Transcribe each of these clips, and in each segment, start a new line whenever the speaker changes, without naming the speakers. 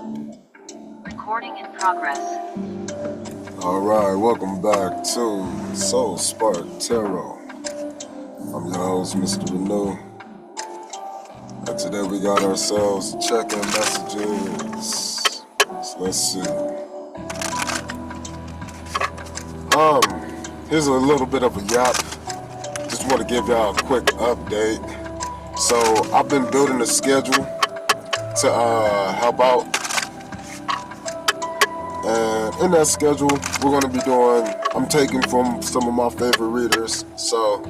Recording in progress.
Alright, welcome back to Soul Spark Tarot. I'm your host, Mr. Renew. And today we got ourselves check-in messages. So let's see. Here's a little bit of a yap. Just want to give y'all a quick update. So I've been building a schedule to help out. And in that schedule, we're going to be I'm taking from some of my favorite readers. So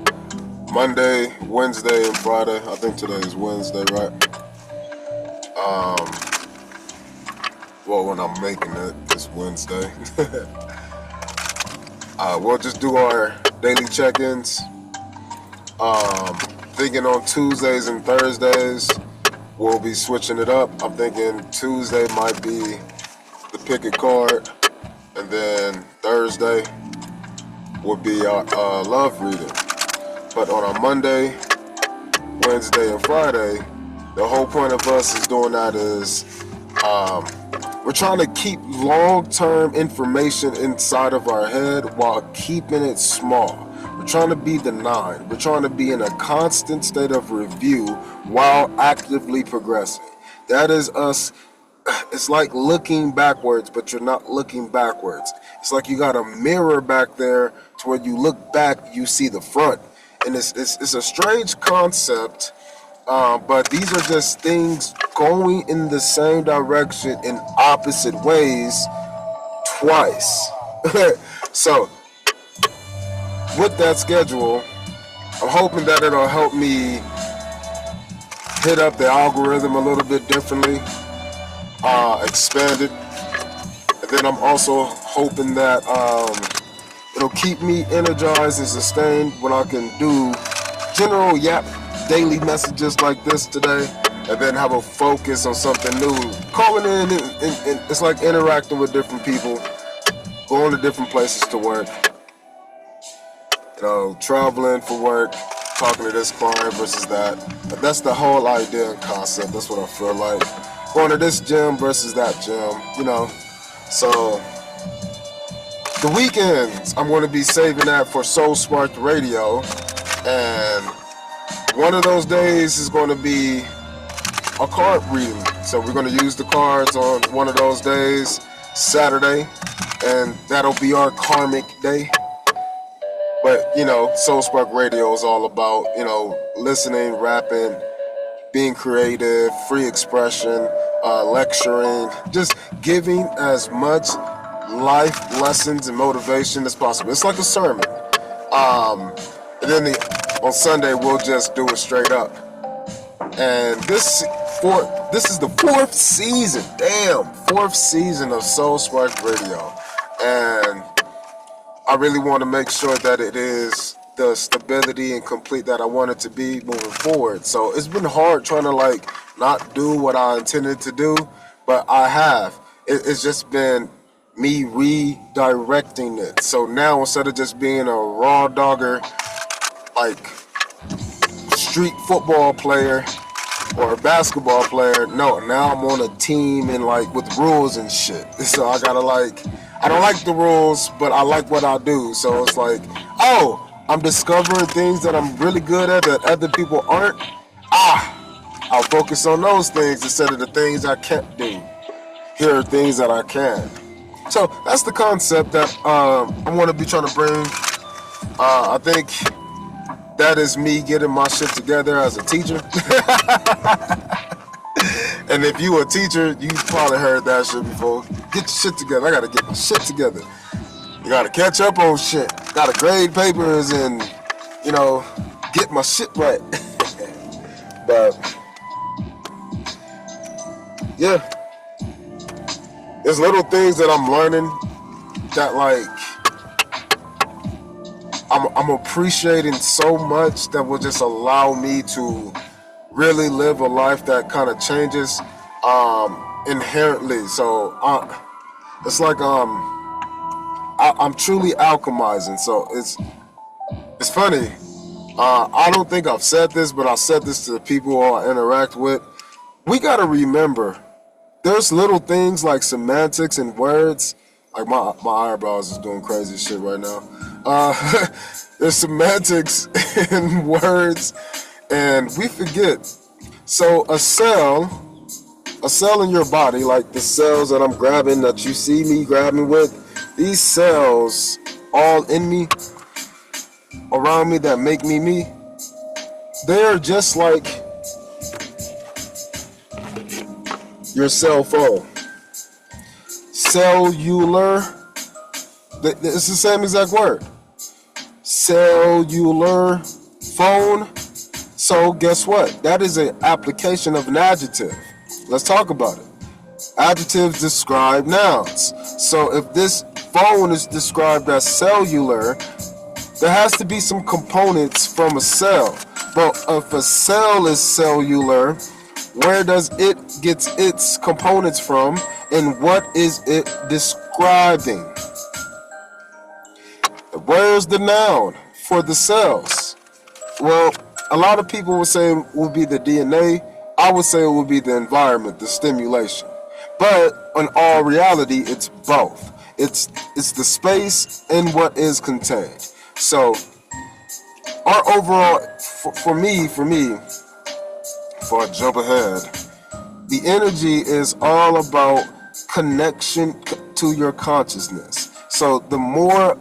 Monday, Wednesday, and Friday. I think today is Wednesday, right? Well, when I'm making it, it's Wednesday. We'll just do our daily check-ins. Thinking on Tuesdays and Thursdays, we'll be switching it up. I'm thinking Tuesday might be the pick a card, and then Thursday would be our love reading. But on a Monday, Wednesday, and Friday, the whole point of us is doing that is we're trying to keep long-term information inside of our head while keeping it small. We're trying to be the 9. We're trying to be in a constant state of review while actively progressing. That is us. It's like looking backwards, but you're not looking backwards. It's like you got a mirror back there to where you look back, you see the front. And it's a strange concept, but these are just things going in the same direction in opposite ways twice. So, with that schedule, I'm hoping that it'll help me hit up the algorithm a little bit differently. Expanded, and then I'm also hoping that it'll keep me energized and sustained when I can do general daily messages like this today, and then have a focus on something new, calling in and it's like interacting with different people, going to different places to work, traveling for work, talking to this client versus that. But that's the whole idea and concept. That's what I feel like. Going to this gym versus that gym, So the weekends, I'm going to be saving that for Soul Spark Radio, and one of those days is going to be a card reading. So we're going to use the cards on one of those days, Saturday, and that'll be our karmic day. But Soul Spark Radio is all about listening, rapping, being creative, free expression, lecturing, just giving as much life lessons and motivation as possible. It's like a sermon. And then on Sunday, we'll just do it straight up. And this is the 4th season. Damn, 4th season of Soul Spark Radio. And I really want to make sure that it is the stability and complete that I want it to be moving forward. So it's been hard trying to not do what I intended to do, but I have. It's just been me redirecting it. So now instead of just being a raw dogger, street football player or a basketball player, no, now I'm on a team and with rules and shit. So I gotta I don't like the rules, but I like what I do. So it's I'm discovering things that I'm really good at that other people aren't. I'll focus on those things instead of the things I can't do. Here are things that I can. So that's the concept that I want to be trying to bring. I think that is me getting my shit together as a teacher. And if you a teacher, you probably heard that shit before. Get your shit together. I got to get my shit together. You gotta catch up on shit. Gotta grade papers and, get my shit right. But, yeah. There's little things that I'm learning that, I'm appreciating so much that will just allow me to really live a life that kind of changes inherently. So, it's like, I'm truly alchemizing. So it's funny. I don't think I've said this, but I've said this to the people who I interact with. We got to remember there's little things like semantics and words. Like my eyebrows is doing crazy shit right now. There's semantics and words, and we forget. So a cell in your body, like the cells that I'm grabbing, that you see me grabbing with, these cells all in me, around me, that make me me, they're just like your cell phone. Cellular, it's the same exact word. Cellular phone. So guess what? That is an application of an adjective. Let's talk about it. Adjectives describe nouns. So if this phone is described as cellular, there has to be some components from a cell. But if a cell is cellular, where does it get its components from, and what is it describing? Where's the noun for the cells? Well, a lot of people would say it would be the DNA. I would say it would be the environment, the stimulation. But in all reality, it's both. It's the space and what is contained. So our overall, for me, before I jump ahead, the energy is all about connection to your consciousness. So the more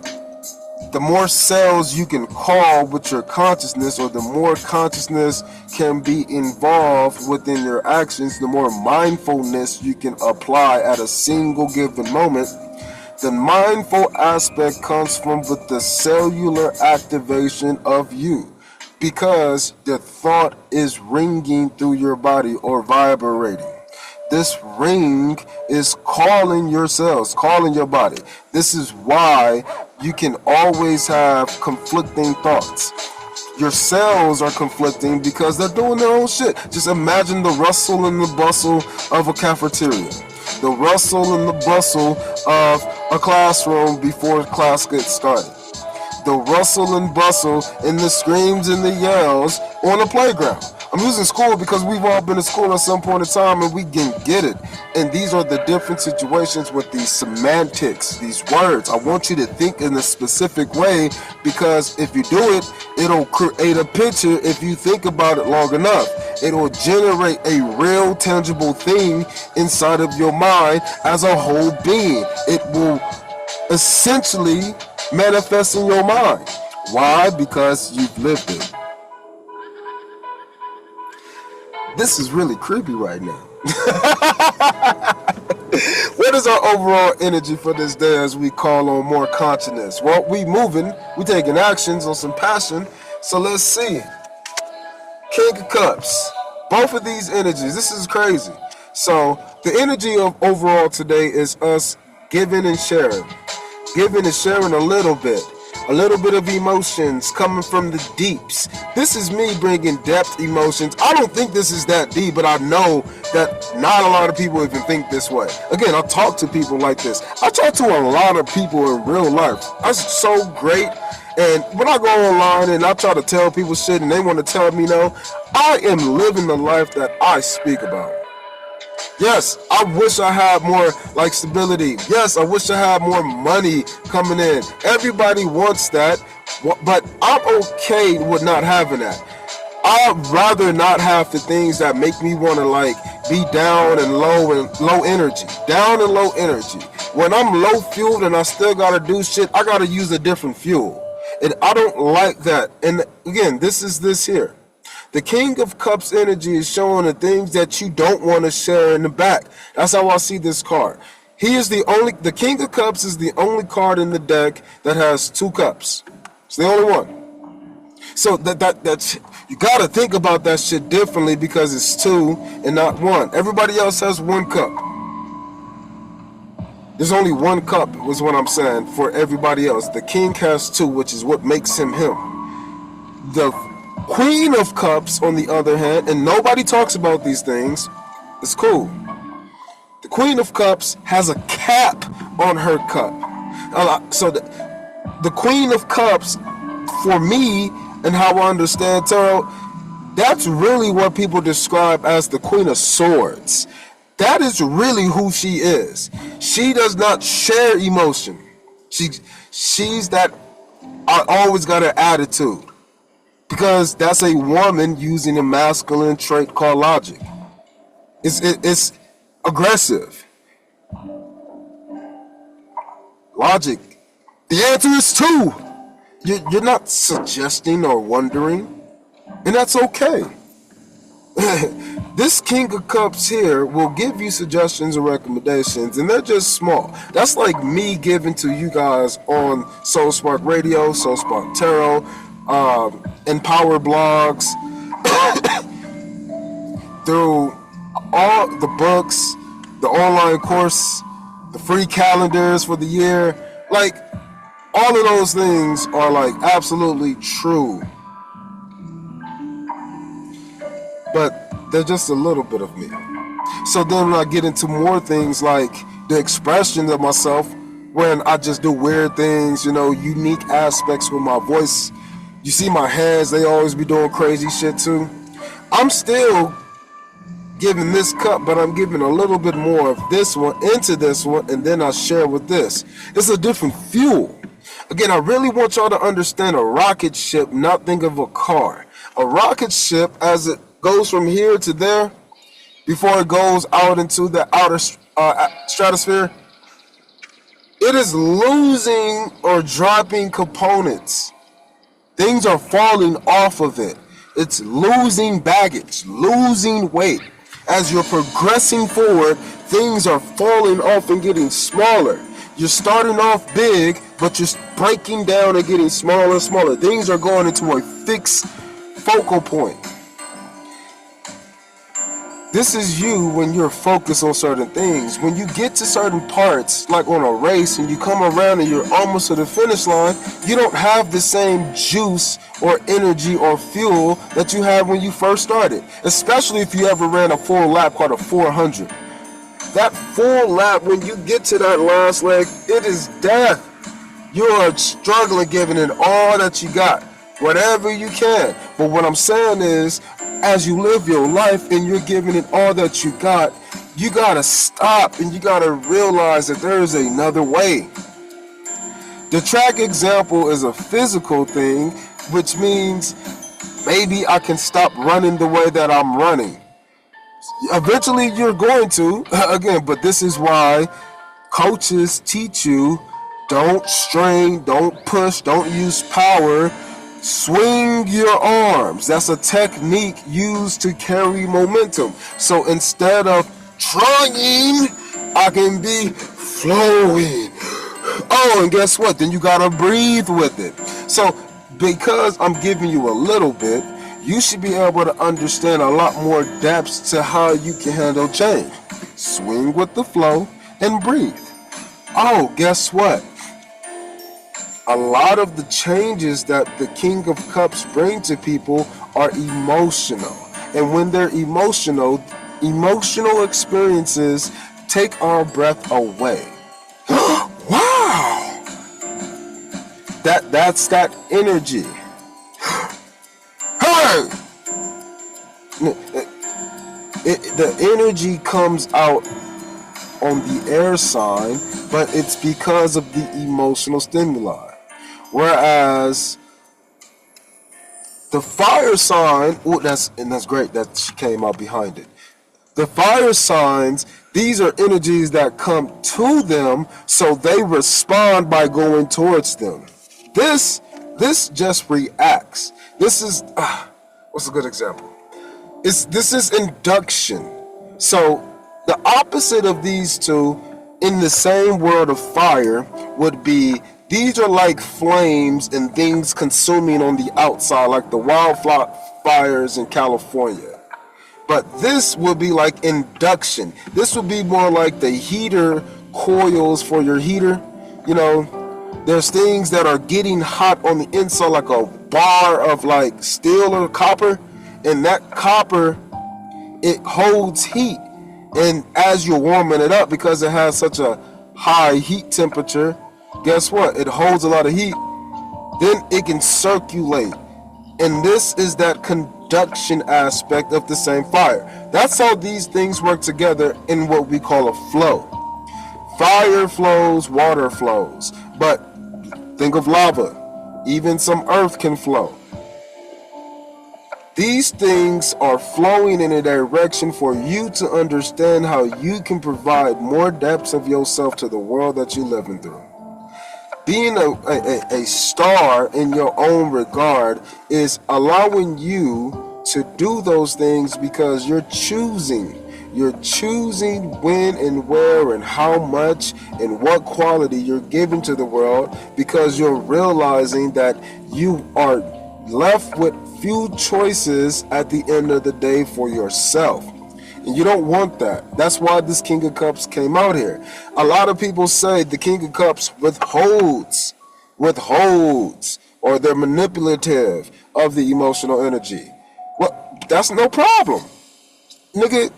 cells you can call with your consciousness, or the more consciousness can be involved within your actions, the more mindfulness you can apply at a single given moment. The mindful aspect comes from with the cellular activation of you, because the thought is ringing through your body or vibrating. This ring is calling your cells, calling your body. This is why you can always have conflicting thoughts. Your cells are conflicting because they're doing their own shit. Just imagine the rustle and the bustle of a cafeteria, the rustle and the bustle of a classroom before class gets started, the rustle and bustle and the screams and the yells on a playground. I'm using school because we've all been to school at some point in time and we can get it. And these are the different situations with these semantics, these words. I want you to think in a specific way, because if you do it, it'll create a picture. If you think about it long enough, it will generate a real tangible thing inside of your mind as a whole being. It will essentially manifest in your mind. Why? Because you've lived it. This is really creepy right now. What is our overall energy for this day as we call on more consciousness? Well, we moving, we taking actions on some passion. So let's see. King of Cups. Both of these energies. This is crazy. So the energy of overall today is us giving and sharing. Giving and sharing a little bit of emotions coming from the deeps. This is me bringing depth emotions. I don't think this is that deep, but I know that not a lot of people even think this way. Again, I talk to people like this. I talk to a lot of people in real life. That's so great. And when I go online and I try to tell people shit and they want to tell me no, I am living the life that I speak about. Yes, I wish I had more like stability. Yes, I wish I had more money coming in. Everybody wants that, but I'm okay with not having that. I'd rather not have the things that make me want to like be down and low energy. Down and low energy. When I'm low fueled and I still gotta do shit, I gotta use a different fuel. And I don't like that. And again, this is this here. The King of Cups energy is showing the things that you don't want to share in the back. That's how I see this card. The King of Cups is the only card in the deck that has 2 cups. It's the only one. So that's you gotta think about that shit differently, because it's 2 and not 1. Everybody else has 1 cup. There's only 1 cup, was what I'm saying, for everybody else. The King has 2, which is what makes him him. The Queen of Cups, on the other hand, and nobody talks about these things, it's cool. The Queen of Cups has a cap on her cup. So the Queen of Cups, for me, and how I understand tarot, that's really what people describe as the Queen of Swords. That is really who she is. She does not share emotion. She's that I always got an attitude. Because that's a woman using a masculine trait called logic. It's aggressive. Logic. The answer is 2. You're not suggesting or wondering, and that's okay. This King of Cups here will give you suggestions and recommendations, and they're just small. That's like me giving to you guys on Soul Spark Radio, Soul Spark Tarot, Empower Blogs, through all the books, the online course, the free calendars for the year. Like, all of those things are like absolutely true. But they're just a little bit of me. So then when I get into more things like the expression of myself, when I just do weird things, unique aspects with my voice. You see my hands, they always be doing crazy shit too. I'm still giving this cup, but I'm giving a little bit more of this one into this one, and then I share with this. It's a different fuel. Again, I really want y'all to understand a rocket ship, not think of a car. A rocket ship, as it goes from here to there, before it goes out into the outer stratosphere, it is losing or dropping components. Things are falling off of it. It's losing baggage, losing weight. As you're progressing forward, things are falling off and getting smaller. You're starting off big, but you're breaking down and getting smaller and smaller. Things are going into a fixed focal point. This is you when you're focused on certain things. When you get to certain parts, like on a race, and you come around and you're almost to the finish line, you don't have the same juice or energy or fuel that you had when you first started. Especially if you ever ran a full lap called a 400. That full lap, when you get to that last leg, it is death. You are struggling, giving it all that you got, whatever you can. But what I'm saying is, as you live your life and you're giving it all that you gotta stop and you gotta realize that there is another way. The track example is a physical thing, which means maybe I can stop running the way that I'm running. Eventually you're going to, again, but this is why coaches teach you, don't strain, don't push, don't use power. Swing your arms. That's a technique used to carry momentum. So instead of trying, I can be flowing. Oh, and guess what? Then you gotta breathe with it. So because I'm giving you a little bit, you should be able to understand a lot more depths to how you can handle change. Swing with the flow and breathe. Oh, guess what? A lot of the changes that the King of Cups bring to people are emotional. And when they're emotional experiences take our breath away. Wow! That's that energy. Hey! The energy comes out on the air sign, but it's because of the emotional stimuli. Whereas the fire sign, that's great that she came out behind it. The fire signs, these are energies that come to them, so they respond by going towards them. This just reacts. This is, what's a good example? This is induction. So the opposite of these two in the same world of fire would be, these are like flames and things consuming on the outside, like the wildfires in California. But this would be like induction. This would be more like the heater coils for your heater. There's things that are getting hot on the inside, like a bar of like steel or copper. And that copper, it holds heat. And as you're warming it up, because it has such a high heat temperature, guess what? It holds a lot of heat. Then it can circulate. And this is that production aspect of the same fire. That's how these things work together in what we call a flow. Fire flows, water flows. But think of lava. Even some earth can flow. These things are flowing in a direction for you to understand how you can provide more depths of yourself to the world that you're living through. Being a star in your own regard is allowing you to do those things because you're choosing. You're choosing when and where and how much and what quality you're giving to the world, because you're realizing that you are left with few choices at the end of the day for yourself. And you don't want that. That's why this King of Cups came out here. A lot of people say the King of Cups withholds, or they're manipulative of the emotional energy. Well, that's no problem. Nigga,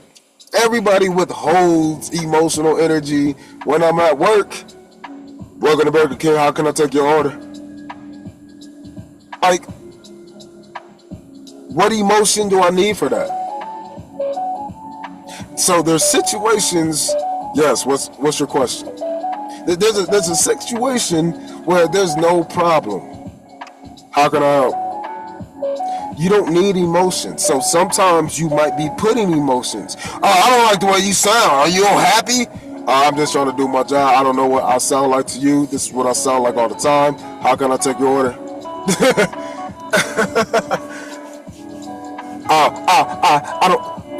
everybody withholds emotional energy when I'm at work. Welcome to Burger King, how can I take your order? Like, what emotion do I need for that? So there's situations, yes, what's your question? There's a situation where there's no problem. How can I help? You don't need emotions. So sometimes you might be putting emotions. Oh, I don't like the way you sound. Are you unhappy? I'm just trying to do my job. I don't know what I sound like to you. This is what I sound like all the time. How can I take your order?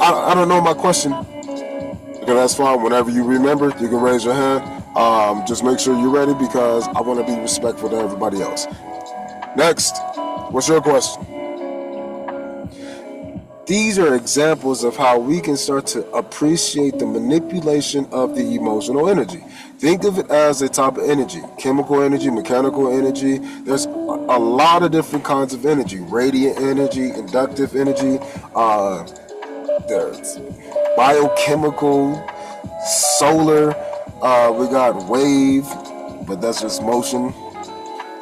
I don't know my question. Okay, that's fine. Whenever you remember, you can raise your hand. Just make sure you're ready because I want to be respectful to everybody else. Next, what's your question? These are examples of how we can start to appreciate the manipulation of the emotional energy. Think of it as a type of energy: chemical energy, mechanical energy. There's a lot of different kinds of energy: radiant energy, inductive energy, there's biochemical, solar, we got wave, but that's just motion,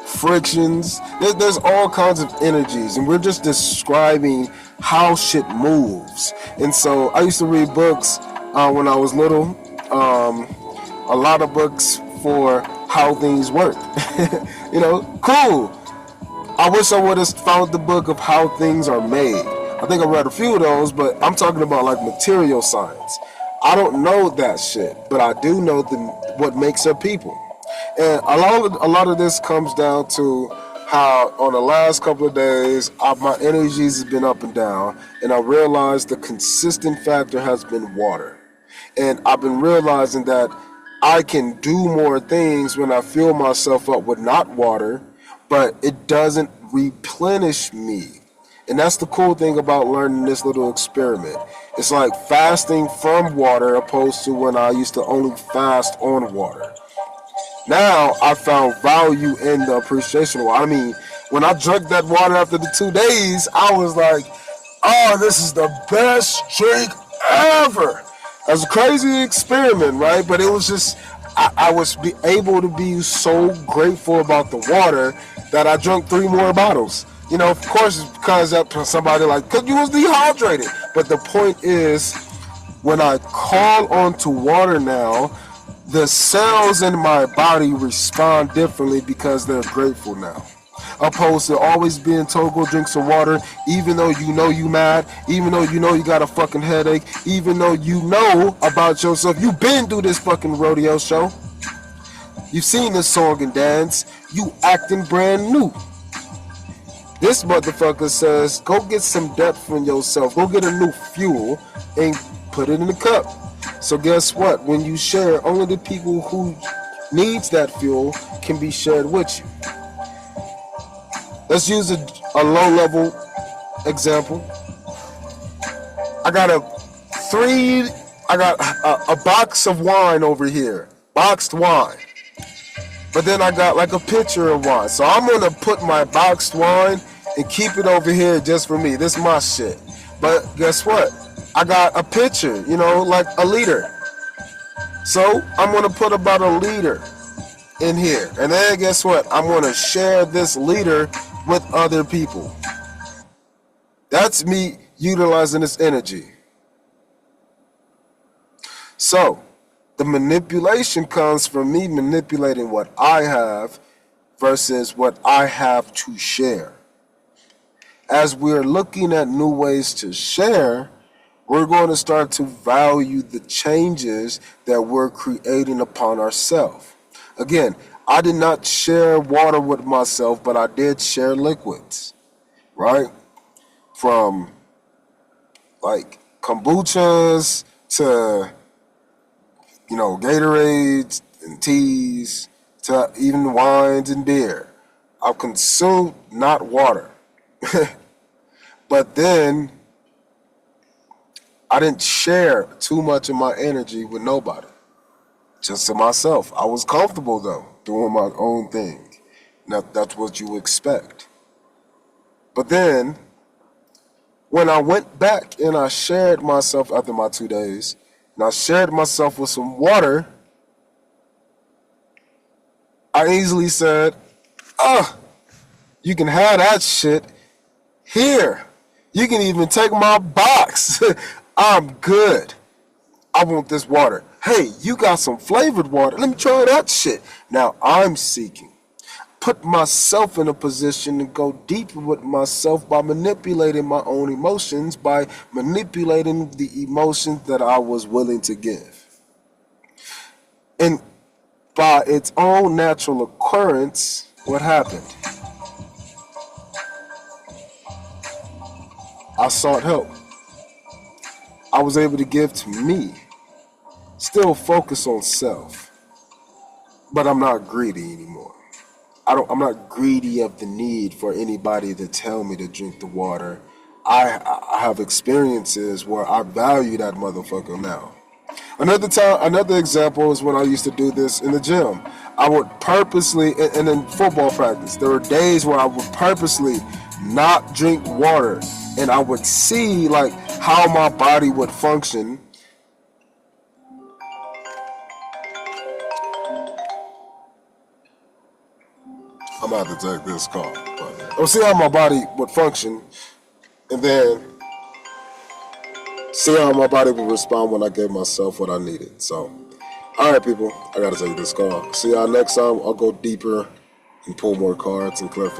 frictions. There's all kinds of energies, and we're just describing how shit moves. And so I used to read books when I was little, a lot of books for how things work. Cool. I wish I would have found the book of how things are made. I think I read a few of those, but I'm talking about like material science. I don't know that shit, but I do know what makes up people. And a lot of this comes down to how on the last couple of days, my energies has been up and down, and I realized the consistent factor has been water. And I've been realizing that I can do more things when I fill myself up with not water, but it doesn't replenish me. And that's the cool thing about learning this little experiment. It's like fasting from water opposed to when I used to only fast on water. Now I found value in the appreciation. I mean, when I drank that water after the 2 days, I was like, oh, this is the best drink ever. It was a crazy experiment, right? But it was just, I was able to be so grateful about the water that I drank 3 more bottles. Of course, it's because somebody because you was dehydrated. But the point is, when I call onto water now, the cells in my body respond differently because they're grateful now. Opposed to always being told, go drink some water, even though you know you mad, even though you know you got a fucking headache, even though you know about yourself. You've been through this fucking rodeo show. You've seen this song and dance. You acting brand new. This motherfucker says, go get some depth from yourself. Go get a new fuel and put it in the cup. So guess what? When you share, only the people who needs that fuel can be shared with you. Let's use a low-level example. I got a box of wine over here. Boxed wine. But then I got like a pitcher of wine. So I'm going to put my boxed wine and keep it over here just for me. This is my shit. But guess what? I got a pitcher, like a liter. So I'm going to put about a liter in here. And then guess what? I'm going to share this liter with other people. That's me utilizing this energy. So the manipulation comes from me manipulating what I have versus what I have to share. As we're looking at new ways to share, we're going to start to value the changes that we're creating upon ourselves. Again, I did not share water with myself, but I did share liquids, right? From like kombuchas to, Gatorades and teas to even wines and beer. I've consumed not water. But then I didn't share too much of my energy with nobody, just to myself. I was comfortable though, doing my own thing. That's what you expect. But then when I went back and I shared myself after my 2 days, and I shared myself with some water, I easily said, you can have that shit here. You can even take my box. I'm good. I want this water. Hey, you got some flavored water. Let me try that shit. Now I'm seeking. Put myself in a position to go deeper with myself by manipulating my own emotions, by manipulating the emotions that I was willing to give. And by its own natural occurrence, what happened? I sought help. I was able to give to me. Still focus on self. But I'm not greedy anymore. I'm not greedy of the need for anybody to tell me to drink the water. I have experiences where I value that motherfucker now. Another example is when I used to do this in the gym. I would purposely, and in football practice, there were days where I would purposely not drink water, and I would see like how my body would function. I'm about to take this call, but I'll see how my body would function, and then see how my body would respond when I gave myself what I needed. So, all right, people, I gotta take this call. See y'all next time. I'll go deeper and pull more cards and clarification.